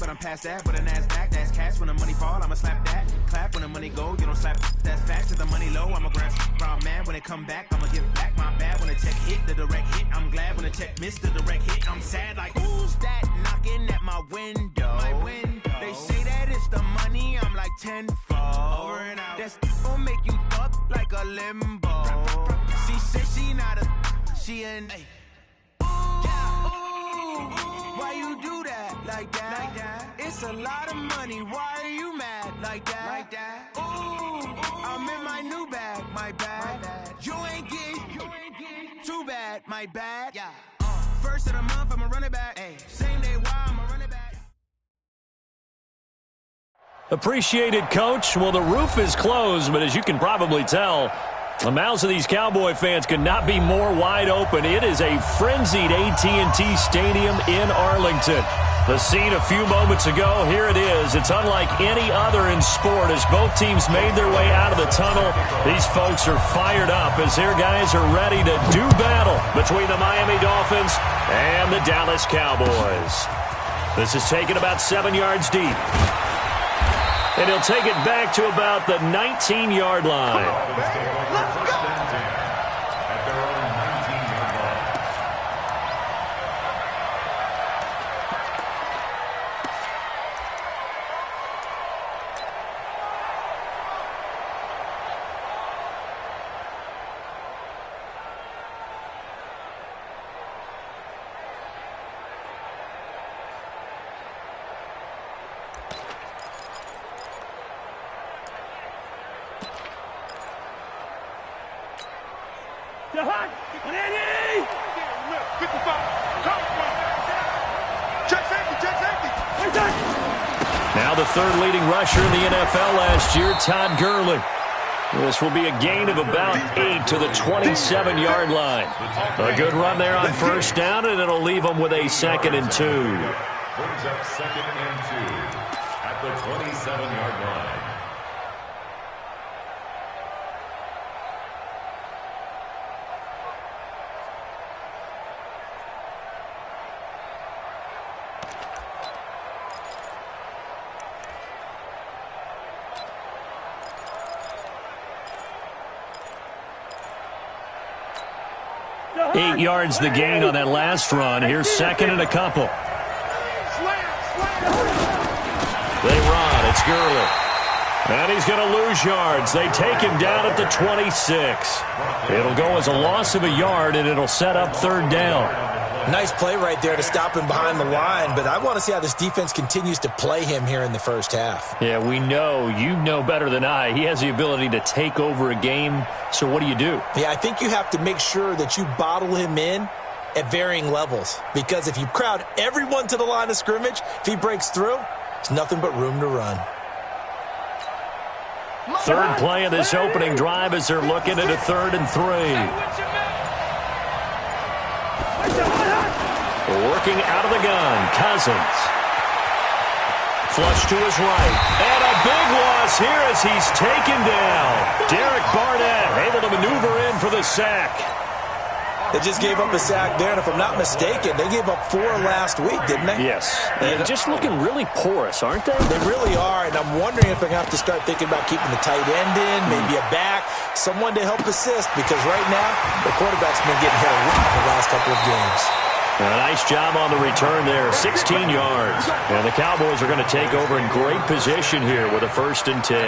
but I'm past that. With a NASDAQ, that's cash. When the money fall, I'ma slap that. Clap when the money go, you don't slap. That's facts. If the money low, I'ma grab. Brown man, when it come back, I'ma give back my bad. When the check hit, the direct hit. I'm glad when the check missed the direct hit. I'm sad like, who's that knocking at my window? My window. They say that it's the money, I'm like tenfold. Over and out. That's gon' make you up like a limbo. She said she not a, she an. Why you do that like that? Like that? It's a lot of money. Why are you mad like that? Like that? Ooh, I'm in my new bag, my bad. You ain't get too bad, my bad. Yeah. First of the month, I'ma run it back. Ay. Same day, why I'ma run it back. Appreciated, Coach. Well, the roof is closed, but as you can probably tell, the mouths of these Cowboy fans could not be more wide open. It is a frenzied AT&T Stadium in Arlington. The scene a few moments ago, here it is. It's unlike any other in sport as both teams made their way out of the tunnel. These folks are fired up as their guys are ready to do battle between the Miami Dolphins and the Dallas Cowboys. This is taken about 7 yards deep. And he'll take it back to about the 19-yard line. At their own 19-yard line. 55. Check safety. Now the third leading rusher in the NFL last year, Todd Gurley. This will be a gain of about 8 to the 27-yard line. A good run there on first down, and it'll leave them with a 2nd and 2. Brings up 2nd and 2 at the 27-yard line. Eight yards the gain on that last run. Here's 2nd and a couple. They run. It's Gurley. And he's going to lose yards. They take him down at the 26. It'll go as a loss of a yard, and it'll set up 3rd down. Nice play right there to stop him behind the line, but I want to see how this defense continues to play him here in the first half. Yeah, we know. You know better than I. He has the ability to take over a game, so what do you do? Yeah, I think you have to make sure that you bottle him in at varying levels, because if you crowd everyone to the line of scrimmage, if he breaks through, it's nothing but room to run. Third play of this opening drive as they're looking at a 3rd and 3. Working out of the gun, Cousins. Flush to his right. And a big loss here as he's taken down. Derek Barnett able to maneuver in for the sack. They just gave up a sack there, and if I'm not mistaken, they gave up 4 last week, didn't they? Yes. And just looking really porous, aren't they? They really are, and I'm wondering if they're going to have to start thinking about keeping the tight end in, maybe a back, someone to help assist, because right now, the quarterback's been getting hit a lot the last couple of games. A nice job on the return there, 16 yards. And the Cowboys are going to take over in great position here with a 1st and 10.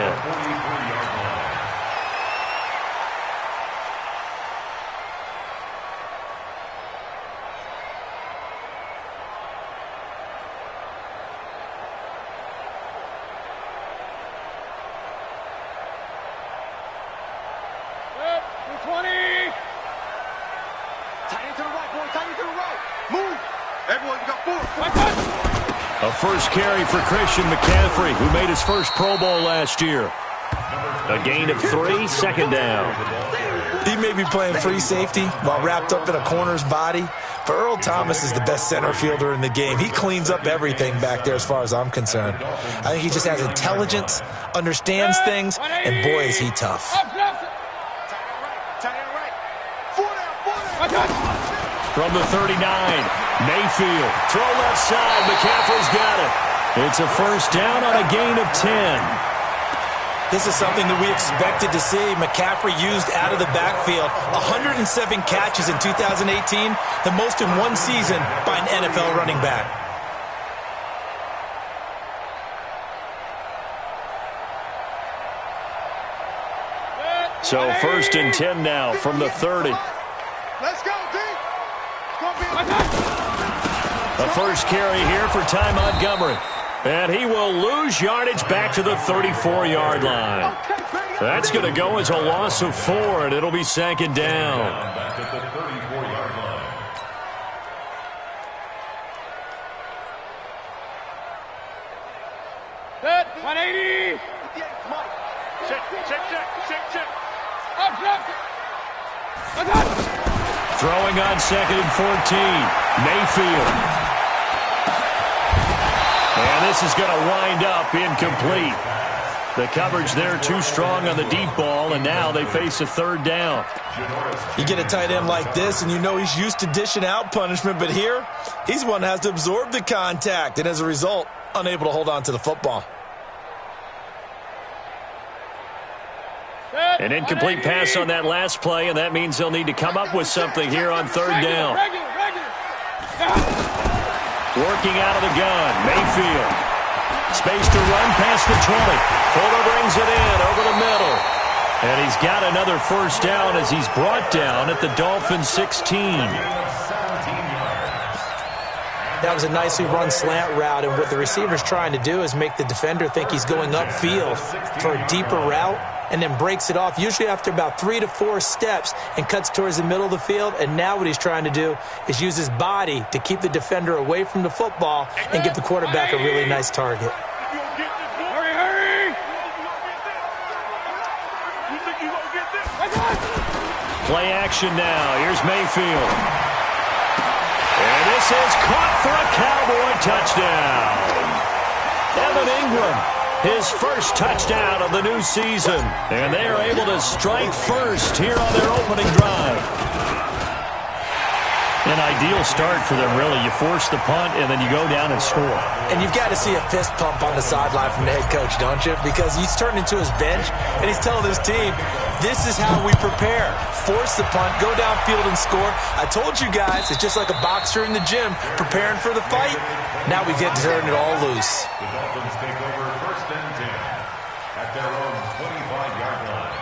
A first carry for Christian McCaffrey, who made his first Pro Bowl last year. A gain of 3, 2nd down. He may be playing free safety while wrapped up in a corner's body, but Earl Thomas is the best center fielder in the game. He cleans up everything back there as far as I'm concerned. I think he just has intelligence, understands things, and boy, is he tough. From the 39, Mayfield. Throw left side. McCaffrey's got it. It's a first down on a gain of 10. This is something that we expected to see. McCaffrey used out of the backfield. 107 catches in 2018, the most in one season by an NFL running back. So first and 10 now from the 30. Let's go, D. The first carry here for Ty Montgomery. And he will lose yardage back to the 34-yard line. That's going to go as a loss of 4, and it'll be second down. Back at the 34-yard line. Set. 180. Check. Up. Throwing on second and 14. Mayfield. And this is going to wind up incomplete. The coverage there too strong on the deep ball, and now they face a third down. You get a tight end like this, and you know he's used to dishing out punishment, but here, he's one that has to absorb the contact, and as a result, unable to hold on to the football. An incomplete pass on that last play, and that means they'll need to come up with something here on third down. Working out of the gun, Mayfield. Space to run past the 20. Fuller brings it in over the middle. And he's got another first down as he's brought down at the Dolphins' 16. That was a nicely run slant route, and what the receiver's trying to do is make the defender think he's going upfield for a deeper route, and then breaks it off, usually after about 3 to 4 steps, and cuts towards the middle of the field. And now what he's trying to do is use his body to keep the defender away from the football and give the quarterback a really nice target. Hurry! Play action now. Here's Mayfield. And this is caught for a Cowboy touchdown. Evan Ingram, his first touchdown of the new season. And they are able to strike first here on their opening drive. An ideal start for them, really. You force the punt, and then you go down and score. And you've got to see a fist pump on the sideline from the head coach, don't you? Because he's turned into his bench, and he's telling his team, this is how we prepare. Force the punt, go downfield and score. I told you guys, it's just like a boxer in the gym preparing for the fight. Now we get to turn it all loose. The Dolphins take over first and 10 at their own 25-yard line.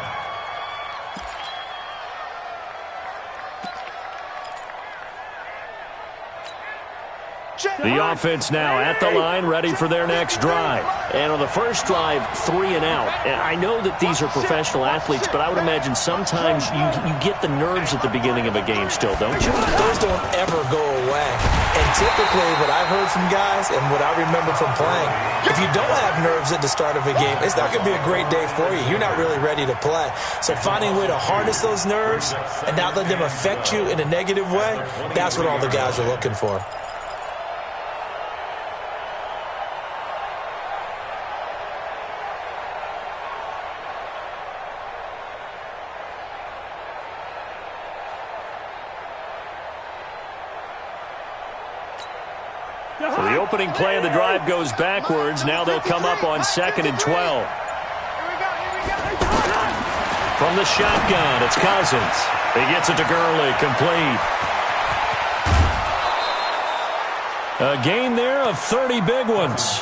The offense now at the line, ready for their next drive. And on the first drive, 3 and out. And I know that these are professional athletes, but I would imagine sometimes you get the nerves at the beginning of a game still, don't you? Those don't ever go away. And typically what I've heard from guys and what I remember from playing, if you don't have nerves at the start of a game, it's not going to be a great day for you. You're not really ready to play. So finding a way to harness those nerves and not let them affect you in a negative way, that's what all the guys are looking for. So the opening play of the drive goes backwards. Now they'll come up on second and 12. From the shotgun, it's Cousins. He gets it to Gurley, complete. A gain there of 30 big ones.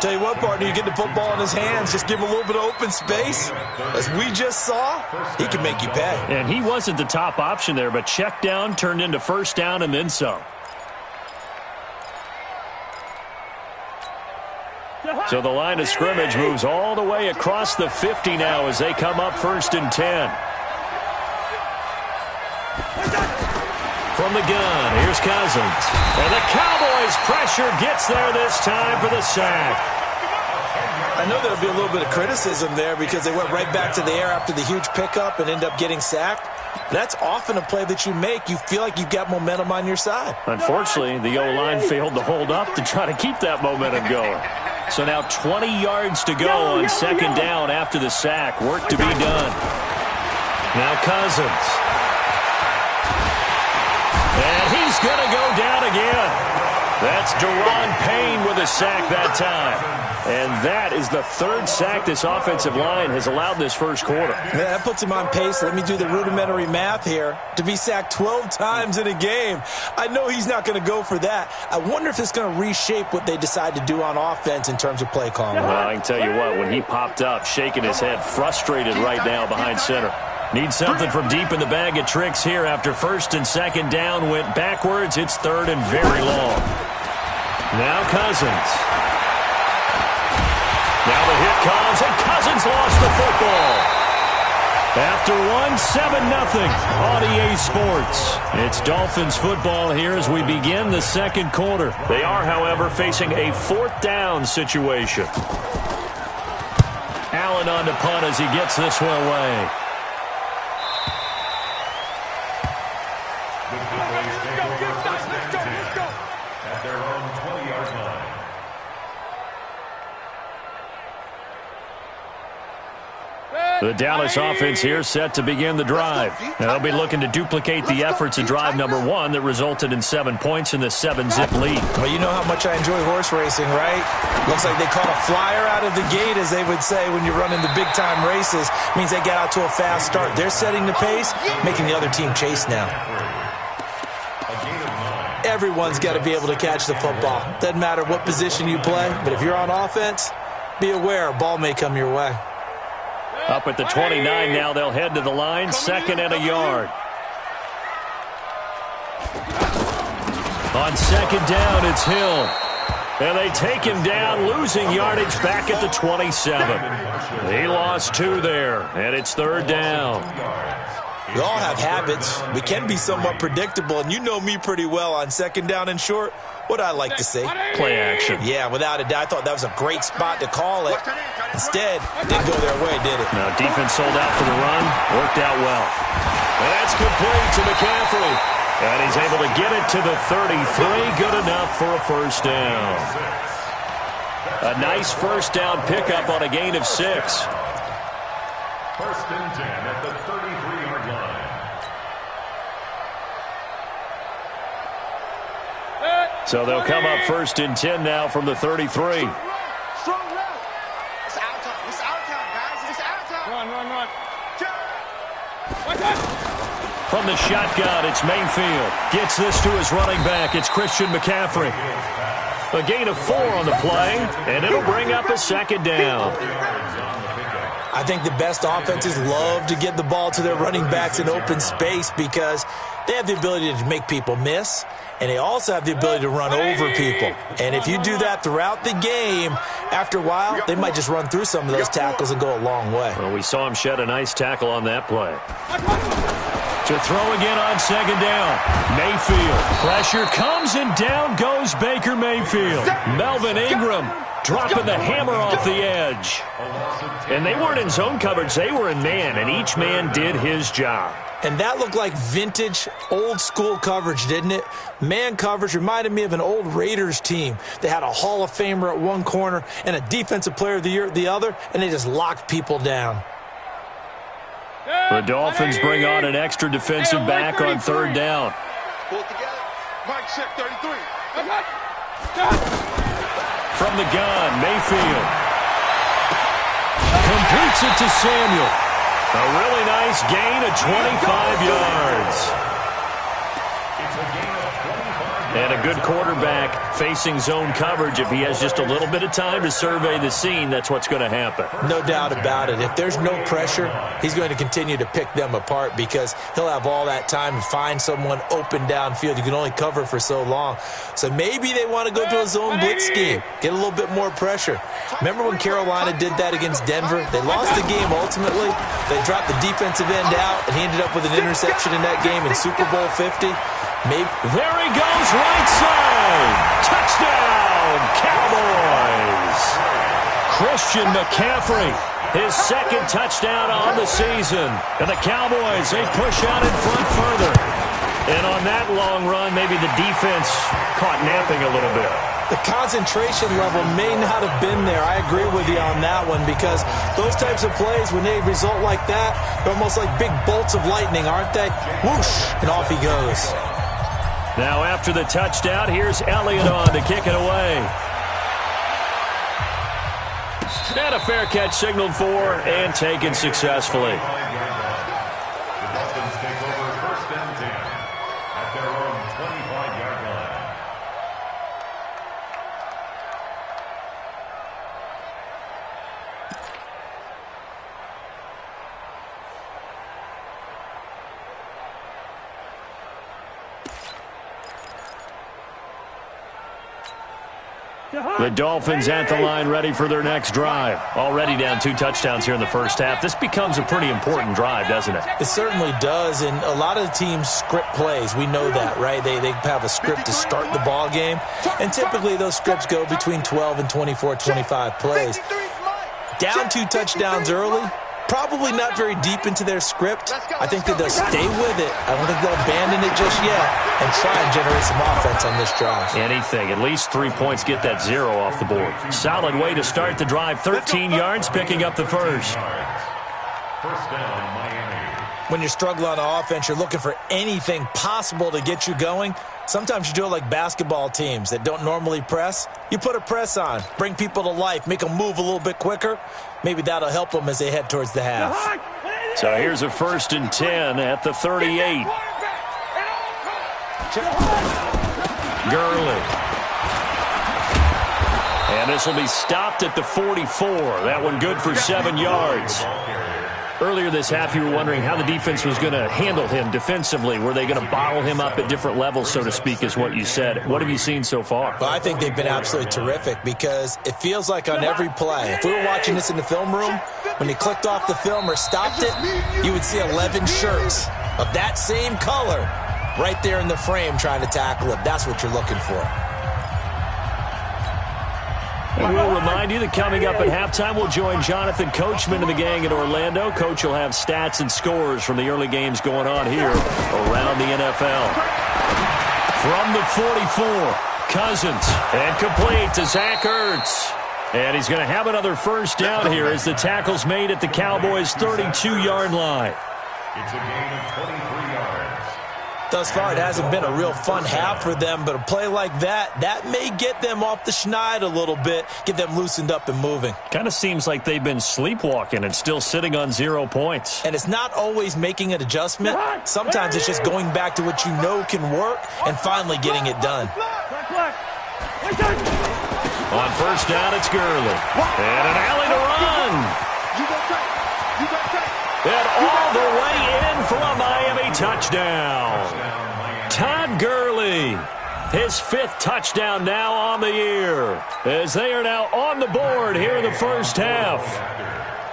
Tell you what, partner, you get the football in his hands, just give him a little bit of open space. As we just saw, he can make you pay. And he wasn't the top option there, but check down turned into first down and then some. So the line of scrimmage moves all the way across the 50 now as they come up first and 10. From the gun, here's Cousins. And the Cowboys' pressure gets there this time for the sack. I know there'll be a little bit of criticism there because they went right back to the air after the huge pickup and end up getting sacked. That's often a play that you make. You feel like you've got momentum on your side. Unfortunately, the O-line failed to hold up to try to keep that momentum going. So now 20 yards to go on second down after the sack. Work to be done. Now Cousins. And he's going to go down again. That's Daron Payne with a the sack that time. And that is the third sack this offensive line has allowed this first quarter. Yeah, that puts him on pace. Let me do the rudimentary math here. To be sacked 12 times in a game, I know he's not going to go for that. I wonder if it's going to reshape what they decide to do on offense in terms of play calling. Well, I can tell you what, when he popped up, shaking his head, frustrated right now behind center. Needs something from deep in the bag of tricks here after first and second down went backwards. It's third and very long. Now Cousins. Now the hit comes, and Cousins lost the football. After one, 7-0 on EA Sports. It's Dolphins football here as we begin the second quarter. They are, however, facing a fourth down situation. Allen on to punt as he gets this one away. Let's go. At their own 20-yard line. The Dallas offense here set to begin the drive. Now they'll be looking to duplicate the efforts of drive number one that resulted in 7 points in the 7-zip lead. Well, you know how much I enjoy horse racing, right? Looks like they caught a flyer out of the gate, as they would say when you're running the big-time races. Means they get out to a fast start. They're setting the pace, making the other team chase now. Everyone's got to be able to catch the football. Doesn't matter what position you play, but if you're on offense, be aware a ball may come your way. Up at the 29 now, they'll head to the line, 2nd and a yard. On 2nd down, it's Hill. And they take him down, losing yardage back at the 27. He lost 2 there, and it's 3rd down. We all have habits. We can be somewhat predictable, and you know me pretty well on 2nd down and short. What I like to see. Play action. Yeah, without a doubt. I thought that was a great spot to call it. Instead, it didn't go their way, did it? Now, defense sold out for the run. Worked out well. And that's complete to McCaffrey. And he's able to get it to the 33. Good enough for a first down. A nice first down pickup on a gain of 6. First and 10 at the 33-yard line. So they'll come up first and 10 now from the 33. Strong left. It's our time. It's our time, guys. It's our time. Run. From the shotgun, it's Mayfield. Gets this to his running back. It's Christian McCaffrey. A gain of 4 on the play, and it'll bring up a 2nd down. I think the best offenses love to get the ball to their running backs in open space because they have the ability to make people miss, and they also have the ability to run over people. And if you do that throughout the game, after a while, they might just run through some of those tackles and go a long way. Well, we saw him shed a nice tackle on that play. To throw again on 2nd down. Mayfield. Pressure comes, and down goes Baker Mayfield. Melvin Ingram dropping the hammer off the edge. And they weren't in zone coverage. They were in man, and each man did his job. And that looked like vintage, old-school coverage, didn't it? Man coverage reminded me of an old Raiders team. They had a Hall of Famer at one corner and a Defensive Player of the Year at the other, and they just locked people down. The Dolphins bring on an extra defensive back on 3rd down. Pull it together. Mike, check 33. From the gun, Mayfield. Completes it to Samuel. A really nice gain of 25 yards. And a good quarterback facing zone coverage. If he has just a little bit of time to survey the scene, that's what's going to happen. No doubt about it. If there's no pressure, he's going to continue to pick them apart because he'll have all that time to find someone open downfield. You can only cover for so long. So maybe they want to go to a zone blitz scheme, get a little bit more pressure. Remember when Carolina did that against Denver? They lost the game ultimately. They dropped the defensive end out, and he ended up with an interception in that game in Super Bowl 50. Maybe. There he goes, right side. Touchdown, Cowboys. Christian McCaffrey, his 2nd touchdown on the season. And the Cowboys, they push out in front further. And on that long run, maybe the defense caught napping a little bit. The concentration level may not have been there. I agree with you on that one because those types of plays, when they result like that, they're almost like big bolts of lightning, aren't they? Whoosh, and off he goes. Now after the touchdown, here's Elliott on to kick it away. And a fair catch signaled for and taken successfully. The Dolphins take over 1st and 10 at their own 25-yard line. The Dolphins at the line ready for their next drive. Already down 2 touchdowns here in the first half. This becomes a pretty important drive, doesn't it? It certainly does, and a lot of the teams script plays. We know that, right? They have a script to start the ball game, and typically those scripts go between 12 and 24, 25 plays. Down 2 touchdowns early, probably not very deep into their script. I think that they'll stay with it. I don't think they'll abandon it just yet and try and generate some offense on this drive. Anything. At least 3 points, get that 0 off the board. Solid way to start the drive. 13 yards, picking up the first. First down, Miami. When you're struggling on offense, you're looking for anything possible to get you going. Sometimes you do it like basketball teams that don't normally press. You put a press on, bring people to life, make them move a little bit quicker. Maybe that'll help them as they head towards the half. So here's a 1st and 10 at the 38. Gurley. And this will be stopped at the 44. That one good for 7 yards. Earlier this half, you were wondering how the defense was going to handle him defensively. Were they going to bottle him up at different levels, so to speak, is what you said. What have you seen so far? Well, I think they've been absolutely terrific because it feels like on every play, if we were watching this in the film room, when he clicked off the film or stopped it, you would see 11 shirts of that same color right there in the frame trying to tackle him. That's what you're looking for. And we'll remind you that coming up at halftime, we'll join Jonathan Coachman and the gang in Orlando. Coach will have stats and scores from the early games going on here around the NFL. From the 44, Cousins, and complete to Zach Ertz. And he's going to have another first down here as the tackle's made at the Cowboys' 32-yard line. It's a gain of 23 yards. Thus far, it hasn't been a real fun half for them, but a play like that may get them off the schneid a little bit, get them loosened up and moving. Kind of seems like they've been sleepwalking and still sitting on 0 points. And it's not always making an adjustment. Sometimes it's just going back to what you know can work and finally getting it done. On first down, it's Gurley. And an alley to run. And all the way in for a Miami touchdown. Todd Gurley, his 5th touchdown now on the year, as they are now on the board here in the first half.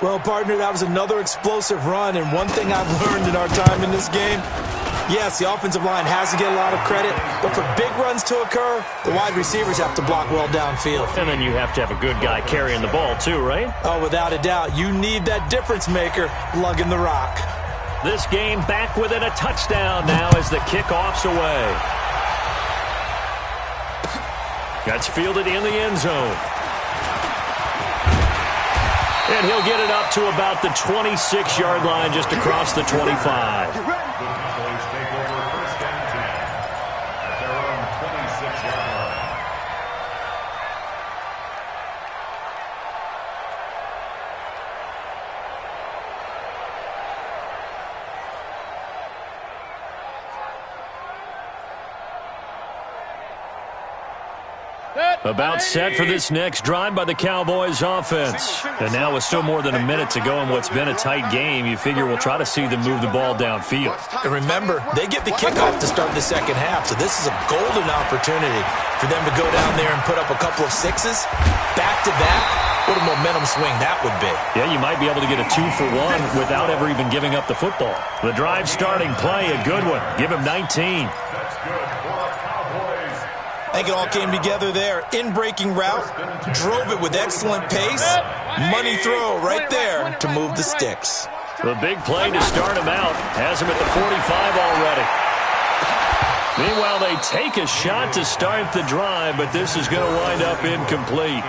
Well, partner, that was another explosive run, and one thing I've learned in our time in this game, yes, the offensive line has to get a lot of credit, but for big runs to occur, the wide receivers have to block well downfield. And then you have to have a good guy carrying the ball too, right? Oh, without a doubt. You need that difference maker lugging the rock. This game back within a touchdown now as the kickoff's away. That's fielded in the end zone. And he'll get it up to about the 26-yard line just across the 25. The Cowboys take over 1st and 10 at their own 26-yard line. About set for this next drive by the Cowboys offense. And now with still more than a minute to go in what's been a tight game, you figure we'll try to see them move the ball downfield. And remember, they get the kickoff to start the second half, so this is a golden opportunity for them to go down there and put up a couple of sixes back-to-back. What a momentum swing that would be. Yeah, you might be able to get a 2-for-1 without ever even giving up the football. The drive starting play, a good one. Give him 19. That's good for the Cowboys. I think it all came together there. In-breaking route, drove it with excellent pace. Money throw right there to move the sticks. The big play to start him out has him at the 45 already. Meanwhile, they take a shot to start the drive, but this is going to wind up incomplete.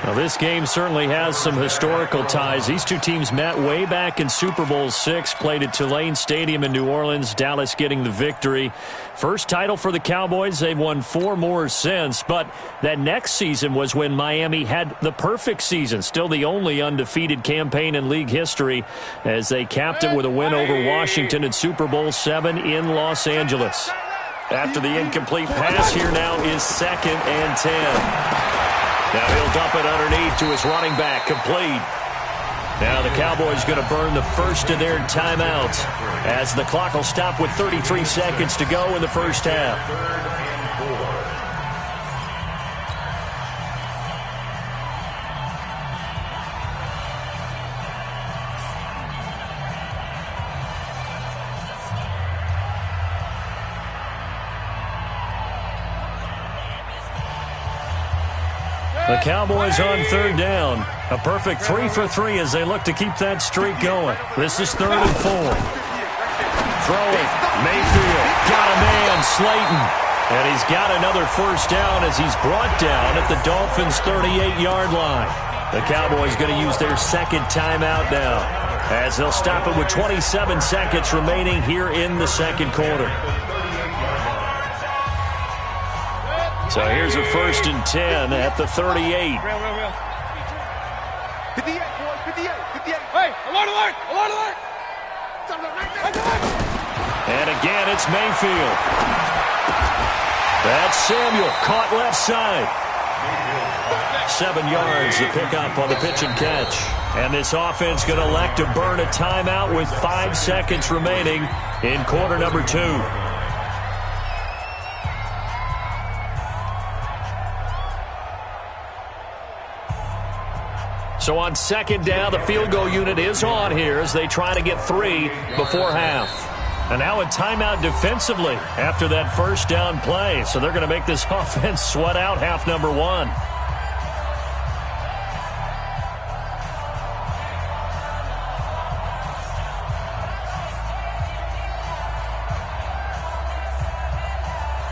Now, this game certainly has some historical ties. These two teams met way back in Super Bowl VI, played at Tulane Stadium in New Orleans, Dallas getting the victory. First title for the Cowboys. They've won 4 more since, but that next season was when Miami had the perfect season, still the only undefeated campaign in league history, as they capped it with a win over Washington at Super Bowl VII in Los Angeles. After the incomplete pass, here now is 2nd and 10. Now he'll dump it underneath to his running back, complete. Now the Cowboys going to burn the first of their timeouts as the clock will stop with 33 seconds to go in the first half. The Cowboys on 3rd down. A perfect 3 for 3 as they look to keep that streak going. This is 3rd and 4. Throwing. Mayfield. Got a man. Slayton. And he's got another first down as he's brought down at the Dolphins' 38-yard line. The Cowboys going to use their 2nd timeout now as they'll stop it with 27 seconds remaining here in the 2nd quarter. So here's a 1st and 10 at the 38. 58, boys, 58, 58. Hey, alert, alert, alert, alert. And again, it's Mayfield. That's Samuel, caught left side. 7 yards, the pickup on the pitch and catch. And this offense going to elect to burn a timeout with 5 seconds remaining in quarter number 2. So on 2nd down, the field goal unit is on here as they try to get 3 before half. And now a timeout defensively after that first down play. So they're going to make this offense sweat out half number 1.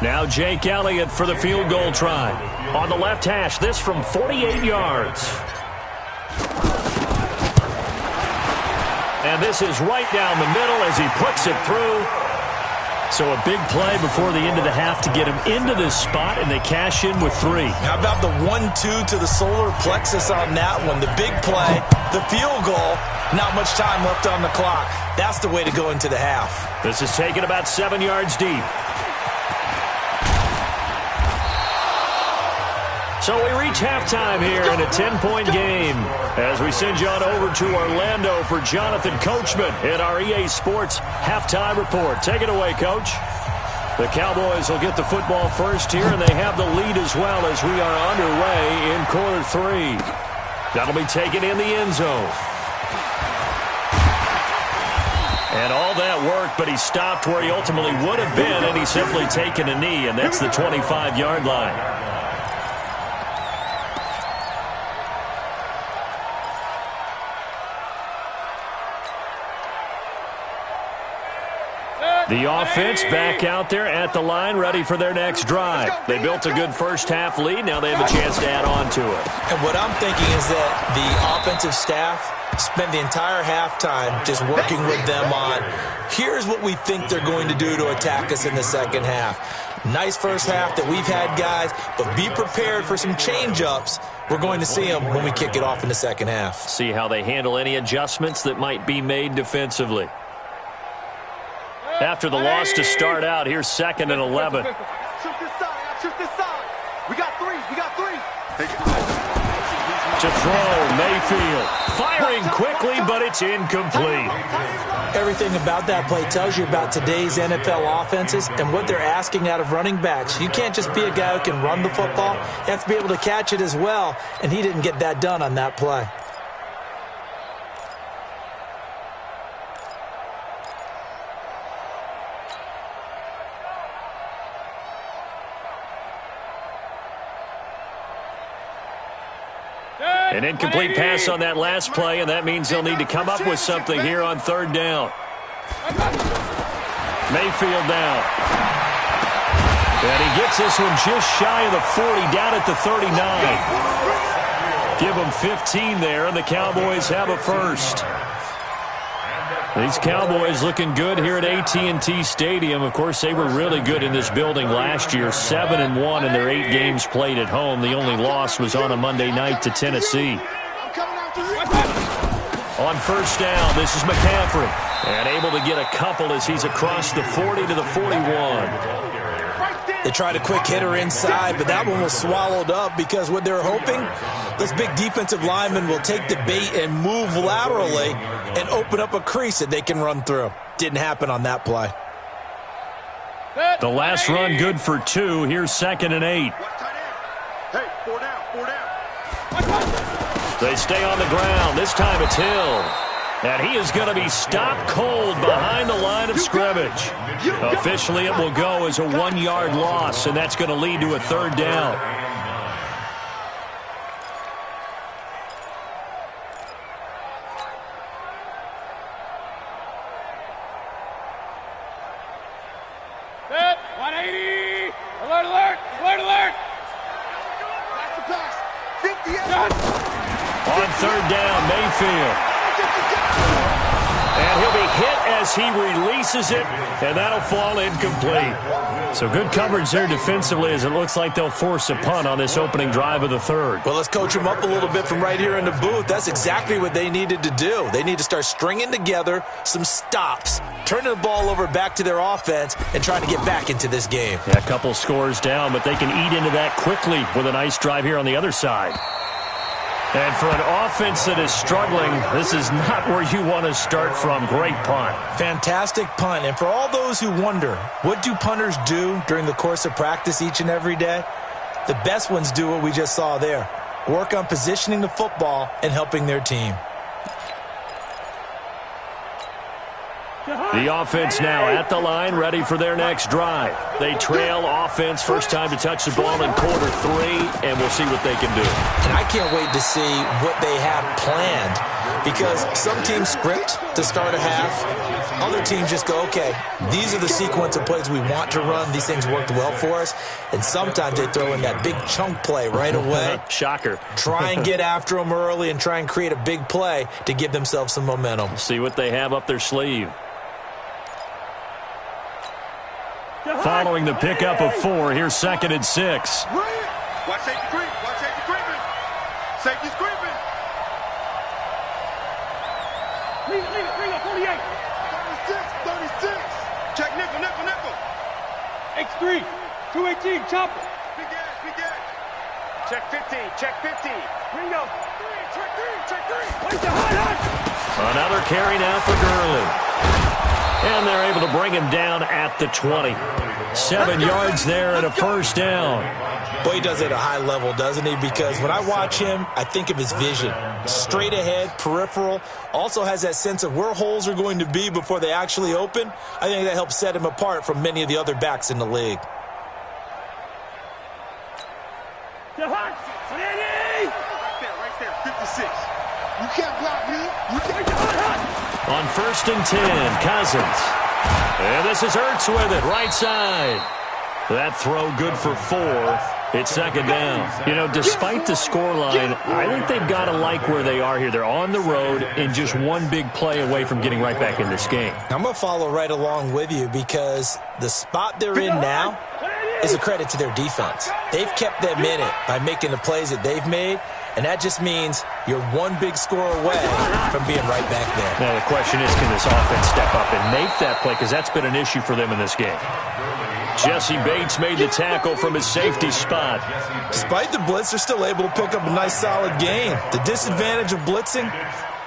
Now Jake Elliott for the field goal try. On the left hash, this from 48 yards. And this is right down the middle as he puts it through. So a big play before the end of the half to get him into this spot, and they cash in with 3. How about the 1-2 to the solar plexus on that one? The big play, the field goal, not much time left on the clock. That's the way to go into the half. This is taken about 7 yards deep. So we reach halftime here in a 10-point game as we send you on over to Orlando for Jonathan Coachman in our EA Sports Halftime Report. Take it away, Coach. The Cowboys will get the football first here, and they have the lead as well as we are underway in quarter 3. That'll be taken in the end zone. And all that work, but he stopped where he ultimately would have been, and he's simply taken a knee, and that's the 25-yard line. The offense back out there at the line, ready for their next drive. They built a good first-half lead. Now they have a chance to add on to it. And what I'm thinking is that the offensive staff spent the entire halftime just working with them on, here's what we think they're going to do to attack us in the second half. Nice first half that we've had, guys, but be prepared for some change-ups. We're going to see them when we kick it off in the second half. See how they handle any adjustments that might be made defensively. After the loss to start out, here's 2nd and 11. Shoot this side, shoot this side. We got 3, we got 3. To throw, Mayfield. Firing quickly, but it's incomplete. Everything about that play tells you about today's NFL offenses and what they're asking out of running backs. You can't just be a guy who can run the football. You have to be able to catch it as well, and he didn't get that done on that play. An incomplete pass on that last play, and that means they'll need to come up with something here on 3rd down. Mayfield down. And he gets this one just shy of the 40, down at the 39. Give them 15 there, and the Cowboys have a first. These Cowboys looking good here at AT&T Stadium. Of course, they were really good in this building last year, 7-1 in their 8 games played at home. The only loss was on a Monday night to Tennessee. On first down, this is McCaffrey. And able to get a couple as he's across the 40 to the 41. They tried a quick hitter inside, but that one was swallowed up because what they're hoping, those big defensive linemen will take the bait and move laterally and open up a crease that they can run through. Didn't happen on that play. The last run good for 2. Here's 2nd and 8. Hey, 4 down, 4 down. They stay on the ground. This time it's Hill. And he is going to be stopped cold behind the line of scrimmage. Officially, it will go as a 1-yard loss, and that's going to lead to a 3rd down. Set, 180. Alert, alert, alert, alert. That's the pass. 58. On 3rd down, Mayfield. And he'll be hit as he releases it, and that'll fall incomplete. So good coverage there defensively as it looks like they'll force a punt on this opening drive of the 3rd. Well, let's coach them up a little bit from right here in the booth. That's exactly what they needed to do. They need to start stringing together some stops, turning the ball over back to their offense, and trying to get back into this game. Yeah, a couple scores down, but they can eat into that quickly with a nice drive here on the other side. And for an offense that is struggling, this is not where you want to start from. Great punt. Fantastic punt. And for all those who wonder, what do punters do during the course of practice each and every day? The best ones do what we just saw there. Work on positioning the football and helping their team. The offense now at the line, ready for their next drive. They trail offense, first time to touch the ball in quarter 3, and we'll see what they can do. And I can't wait to see what they have planned, because some teams script to start a half. Other teams just go, okay, these are the sequence of plays we want to run. These things worked well for us. And sometimes they throw in that big chunk play right away. Shocker. Try and get after them early and try and create a big play to give themselves some momentum. See what they have up their sleeve. Following the pickup of 4, here's 2nd and 6. Watch safety creep. Watch safety creeping. Safety's creeping. Leave it, 48. 36. Check nickel, nickel, nickel. X3, 218, chopper. Big edge. Check 15, check 15. Ringo. Check 3. Place the hot. Another carry now for Gurley. And they're able to bring him down at the 20. 7 yards there and a first down. Boy, he does it at a high level, doesn't he? Because when I watch him, I think of his vision. Straight ahead, peripheral. Also has that sense of where holes are going to be before they actually open. I think that helps set him apart from many of the other backs in the league. Right there, 56. You can't block me. You can't get hot. On 1st and 10, Cousins. And this is Ertz with it, right side. That throw good for 4. It's 2nd down. You know, despite the scoreline, I think they've got to like where they are here. They're on the road and just one big play away from getting right back in this game. I'm going to follow right along with you because the spot they're in now is a credit to their defense. They've kept them in it by making the plays that they've made, and that just means you're one big score away from being right back there. Now the question is, can this offense step up and make that play? Because that's been an issue for them in this game. Jesse Bates made the tackle from his safety spot. Despite the blitz, they're still able to pick up a nice solid gain. The disadvantage of blitzing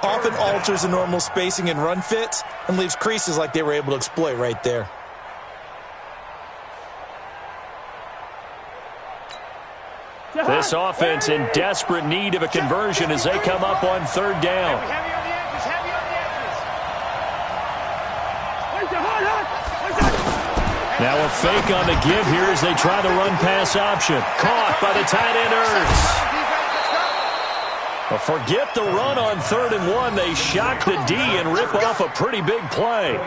often alters the normal spacing and run fits and leaves creases like they were able to exploit right there. This offense in desperate need of a conversion as they come up on 3rd down. Heavy on the edges, heavy on the edges. Now a fake on the give here as they try the run-pass option. Caught by the tight end Ertz. Forget the run on 3rd and 1. They shock the D and rip off a pretty big play.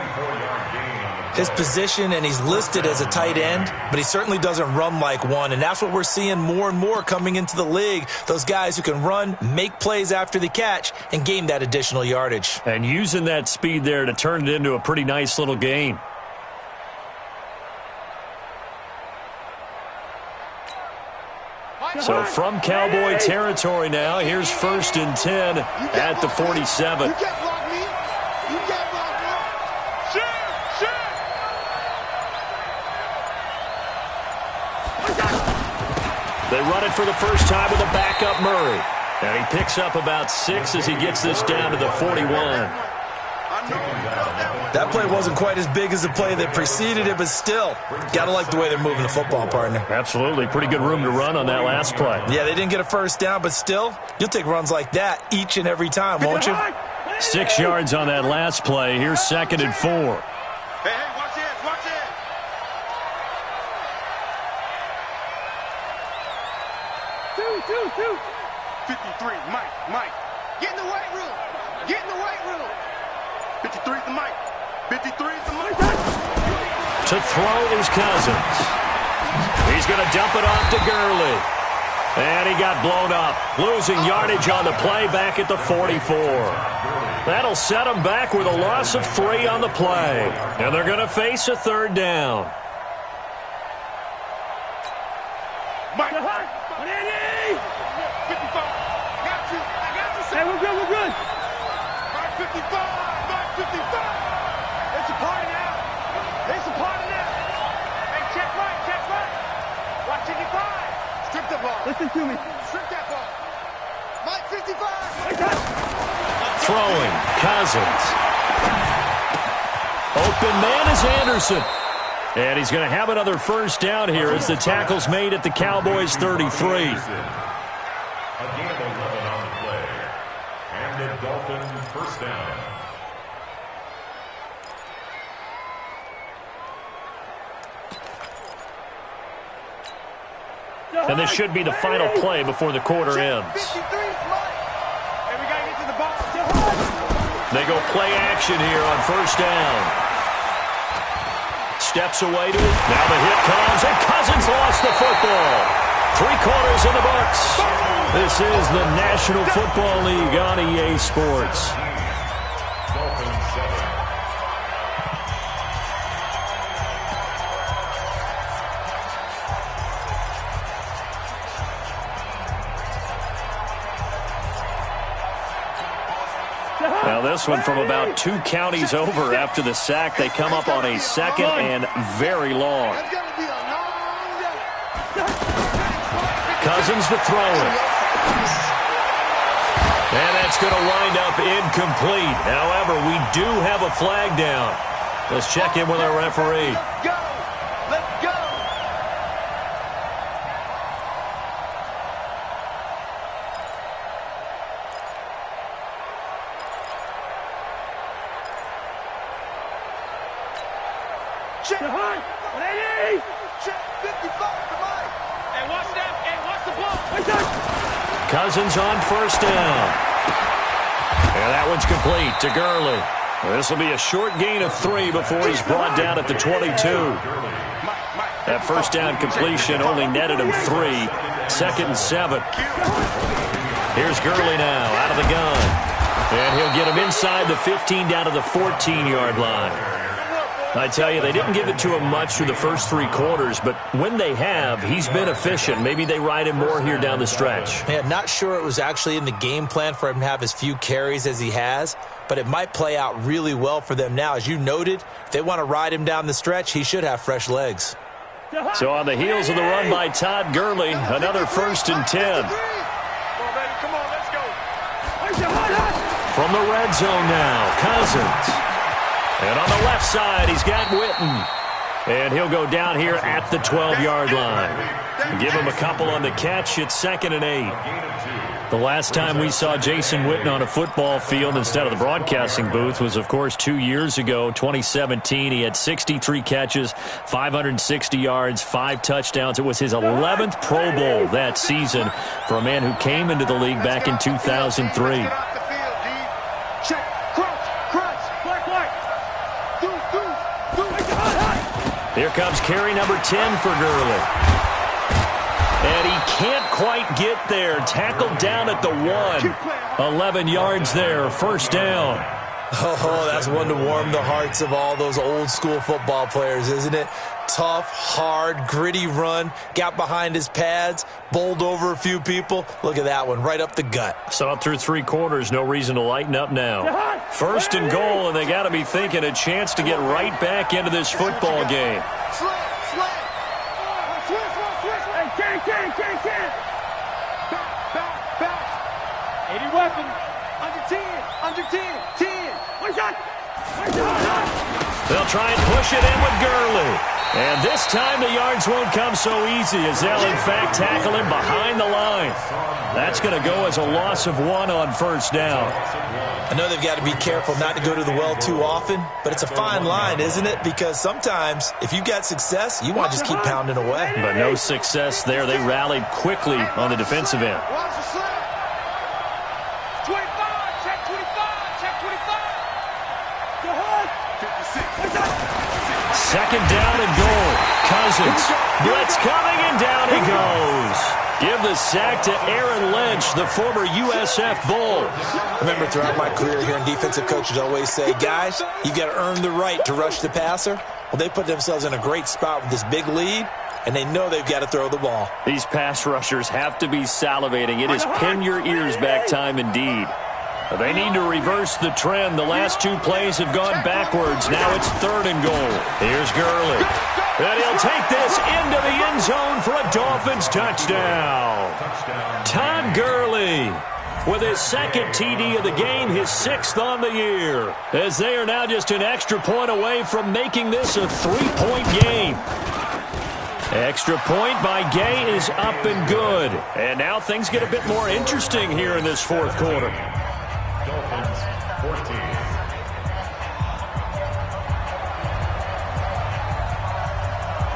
his position, and he's listed as a tight end, but he certainly doesn't run like one, and that's what we're seeing more and more coming into the league. Those guys who can run, make plays after the catch, and gain that additional yardage. And using that speed there to turn it into a pretty nice little gain. So from Cowboy territory now, here's 1st and 10 at the 47. You can't block me. You can't block me. Shoot! They run it for the first time with a backup Murray. And he picks up about 6 as he gets this down to the 41. That play wasn't quite as big as the play that preceded it, but still, gotta like the way they're moving the football, partner. Absolutely. Pretty good room to run on that last play. Yeah, they didn't get a first down, but still, you'll take runs like that each and every time, won't you? 6 yards on that last play. Here's 2nd and 4. Hey, watch it, watch it. 53, Mike. Get in the weight room. Get in the weight room. 53's the Mike. 53's the Mike. To throw is Cousins. He's going to dump it off to Gurley. And he got blown up. Losing yardage on the play back at the 44. That'll set him back with a loss of 3 on the play. And they're going to face a 3rd down. Mike. 55. Got you. I got you. Hey, we're good. Mike 55. Mike 55. It's a party now. Hey, check right. Watch 55. Strip the ball. Listen to me. Strip that ball. Mike 55. Throwing, Cousins. Open man is Anderson. And he's going to have another first down here as the tackle's made at the Cowboys' 33. A gain of 11 on the play. And the Dolphins first down. And this should be the final play before the quarter ends. 53's Mike. Hey, we got to get to the ball. They go play action here on first down. Steps away to it. Now the hit comes, and Cousins lost the football. 3 quarters in the books. This is the National Football League on EA Sports. Dolphins 7. Now this one from about 2 counties over after the sack. They come up on a 2nd and very long. That's going to be a long day. Cousins to throw it. And that's going to wind up incomplete. However, we do have a flag down. Let's check in with our referee. Let's go. Check. 180. Check 55 to Mike. Hey, watch that. Hey, watch the ball. Cousins on first down. And that one's complete to Gurley. This will be a short gain of 3 before he's brought down at the 22. That first down completion only netted him 3. 2nd and 7. Here's Gurley now out of the gun. And he'll get him inside the 15 down to the 14-yard line. I tell you, they didn't give it to him much through the first 3 quarters, but when they have, he's been efficient. Maybe they ride him more here down the stretch. Yeah, not sure it was actually in the game plan for him to have as few carries as he has, but it might play out really well for them now. As you noted, if they want to ride him down the stretch, he should have fresh legs. So on the heels of the run by Todd Gurley, another 1st and 10. Come on, let's go. From the red zone now, Cousins. And on the left side, he's got Witten. And he'll go down here at the 12-yard line. Give him a couple on the catch. It's 2nd and 8. The last time we saw Jason Witten on a football field instead of the broadcasting booth was, of course, 2 years ago, 2017. He had 63 catches, 560 yards, 5 touchdowns. It was his 11th Pro Bowl that season for a man who came into the league back in 2003. Check, crunch, black. Here comes carry number 10 for Gurley. And he can't quite get there. Tackled down at the 1. 11 yards there, first down. Oh, that's one to warm the hearts of all those old-school football players, isn't it? Tough, hard, gritty run, got behind his pads, bowled over a few people. Look at that one, right up the gut. So through 3 quarters, no reason to lighten up now. First and goal, and they got to be thinking a chance to get right back into this football game. Back. 80 weapon. Under 10. Under 10. 10. One shot. They'll try and push it in with Gurley. And this time the yards won't come so easy as they'll, in fact, tackle him behind the line. That's going to go as a loss of 1 on first down. I know they've got to be careful not to go to the well too often, but it's a fine line, isn't it? Because sometimes if you got success, you want to just keep pounding away. But no success there. They rallied quickly on the defensive end. 25. Check 25. Check 25. Go ahead. 56. Second down and goal. Cousins. Blitz coming, and down he goes. Give the sack to Aaron Lynch, the former USF Bull. Remember, throughout my career here, defensive coaches always say, guys, you got to earn the right to rush the passer. Well, they put themselves in a great spot with this big lead, and they know they've got to throw the ball. These pass rushers have to be salivating. It is pin your ears back time indeed. They need to reverse the trend. The last 2 plays have gone backwards. Now it's 3rd and goal. Here's Gurley. And he'll take this into the end zone for a Dolphins touchdown. Todd Gurley with his 2nd TD of the game, his 6th on the year, as they are now just an extra point away from making this a 3-point game. Extra point by Gay is up and good. And now things get a bit more interesting here in this 4th quarter. Dolphins 14.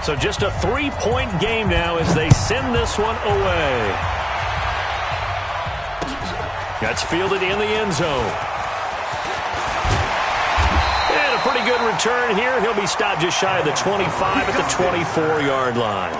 So just a 3-point game now as they send this one away. That's fielded in the end zone. And a pretty good return here. He'll be stopped just shy of the 25 at the 24-yard line.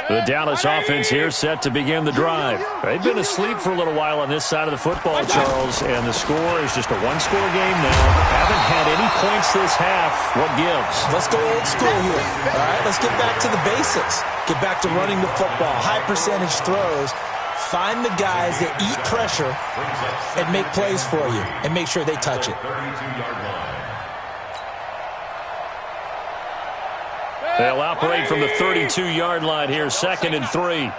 The Dallas offense here set to begin the drive. They've been asleep for a little while on this side of the football, Charles, and the score is just a 1-score game now. Haven't had any points this half. What gives? Let's go old school here. All right, let's get back to the basics. Get back to running the football, high percentage throws. Find the guys that eat pressure and make plays for you and make sure they touch it. They'll operate from the 32-yard line here, 2nd and 3.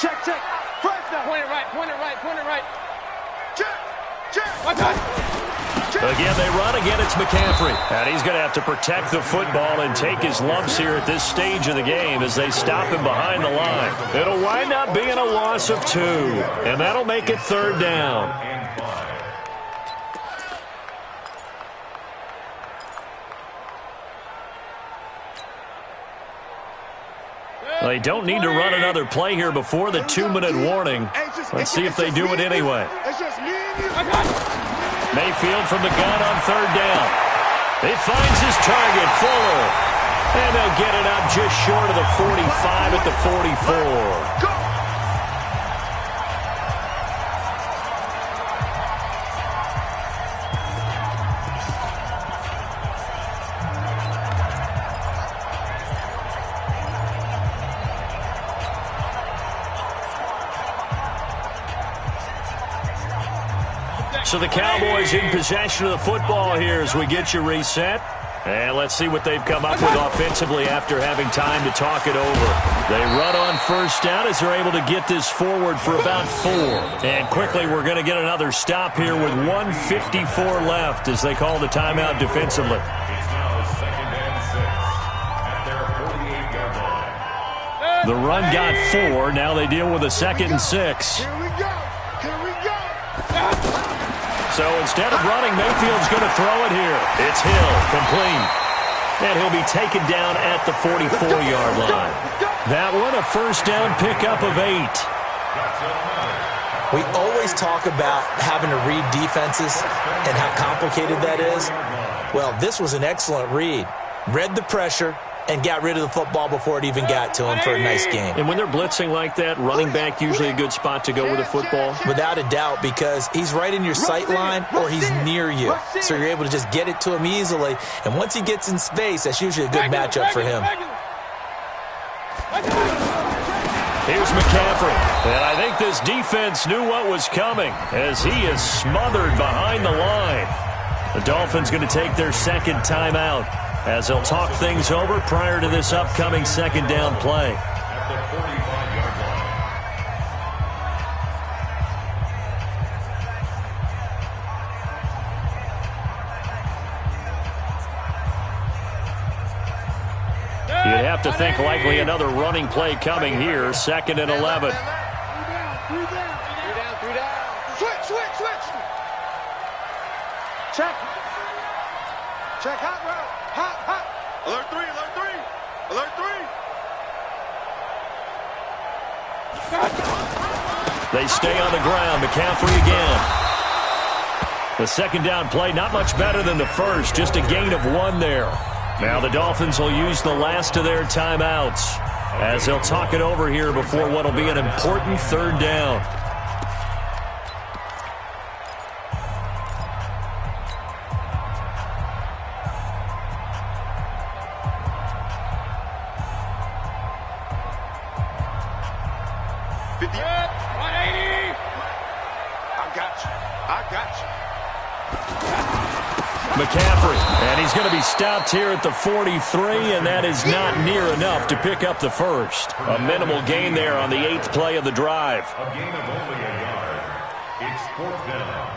Check. First down. Point it right. Check. Again, they run. Again, it's McCaffrey. And he's going to have to protect the football and take his lumps here at this stage of the game as they stop him behind the line. It'll wind up being a loss of 2, and that'll make it 3rd down. They don't need to run another play here before the 2-minute warning. Let's see if they do it anyway. Mayfield from the gun on 3rd down. He finds his target, Fuller. And they'll get it up just short of the 45 at the 44. So the Cowboys in possession of the football here as we get you reset. And let's see what they've come up with offensively after having time to talk it over. They run on 1st down as they're able to get this forward for about 4. And quickly we're going to get another stop here with 1:54 left as they call the timeout defensively. It's now 2nd and 6 at their 48-yard line. The run got 4. Now they deal with a 2nd and 6. Here we go. So instead of running, Mayfield's going to throw it here. It's Hill, complete. And he'll be taken down at the 44-yard line. That one, a first down pickup of 8. We always talk about having to read defenses and how complicated that is. Well, this was an excellent read. Read the pressure and got rid of the football before it even got to him for a nice game. And when they're blitzing like that, running back usually a good spot to go with a football? Without a doubt, because he's right in your sight line or he's near you. So you're able to just get it to him easily. And once he gets in space, that's usually a good matchup for him. Here's McCaffrey. And I think this defense knew what was coming as he is smothered behind the line. The Dolphins going to take their second timeout as they'll talk things over prior to this upcoming second down play. At the 45-yard line. You'd have to think likely another running play coming here. 2nd and 11. Three down. Switch. Check hot route. Hot. Alert 3. They stay on the ground. McCaffrey again. The second down play, not much better than the first. Just a gain of 1 there. Now the Dolphins will use the last of their timeouts as they'll talk it over here before what will be an important third down. McCaffrey, and he's going to be stopped here at the 43, and that is not near enough to pick up the first. A minimal gain there on the 8th play of the drive. A gain of only a yard. It's 4th down.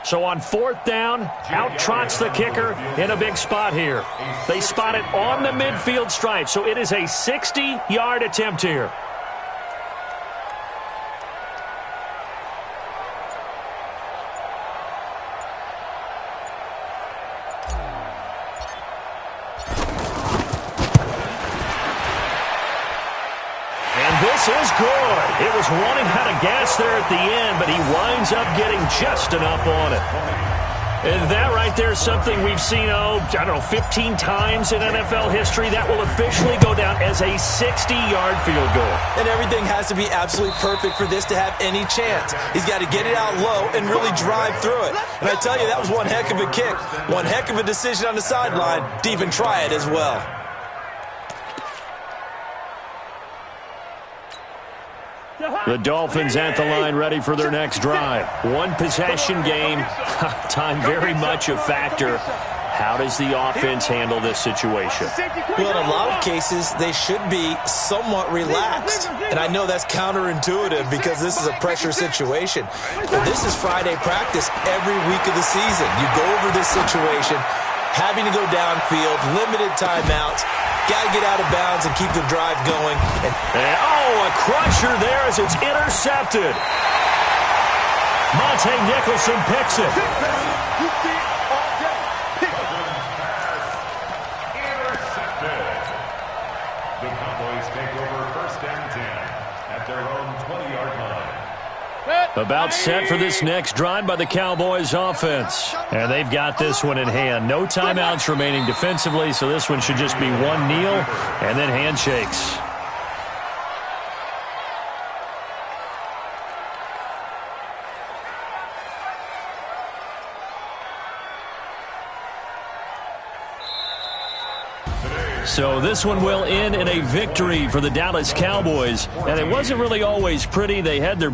So on 4th down, out trots the kicker in a big spot here. They spot it on the midfield stripe, so it is a 60-yard attempt here. This is good. It was running out of gas there at the end, but he winds up getting just enough on it. And that right there is something we've seen, 15 times in NFL history. That will officially go down as a 60-yard field goal. And everything has to be absolutely perfect for this to have any chance. He's got to get it out low and really drive through it. And I tell you, that was one heck of a kick. One heck of a decision on the sideline to even try it as well. The Dolphins at the line ready for their next drive. One possession game. Time very much a factor. How does the offense handle this situation? Well, in a lot of cases, they should be somewhat relaxed. And I know that's counterintuitive because this is a pressure situation. But this is Friday practice every week of the season. You go over this situation, having to go downfield, limited timeouts. Got to get out of bounds and keep the drive going. And a crusher there as it's intercepted. Monte Nicholson picks it. Intercepted. The Cowboys take over 1st and 10 at their own 20-yard line. About set for this next drive by the Cowboys offense. And they've got this one in hand. No timeouts remaining defensively, so this one should just be one kneel and then handshakes. So this one will end in a victory for the Dallas Cowboys. And it wasn't really always pretty. They had their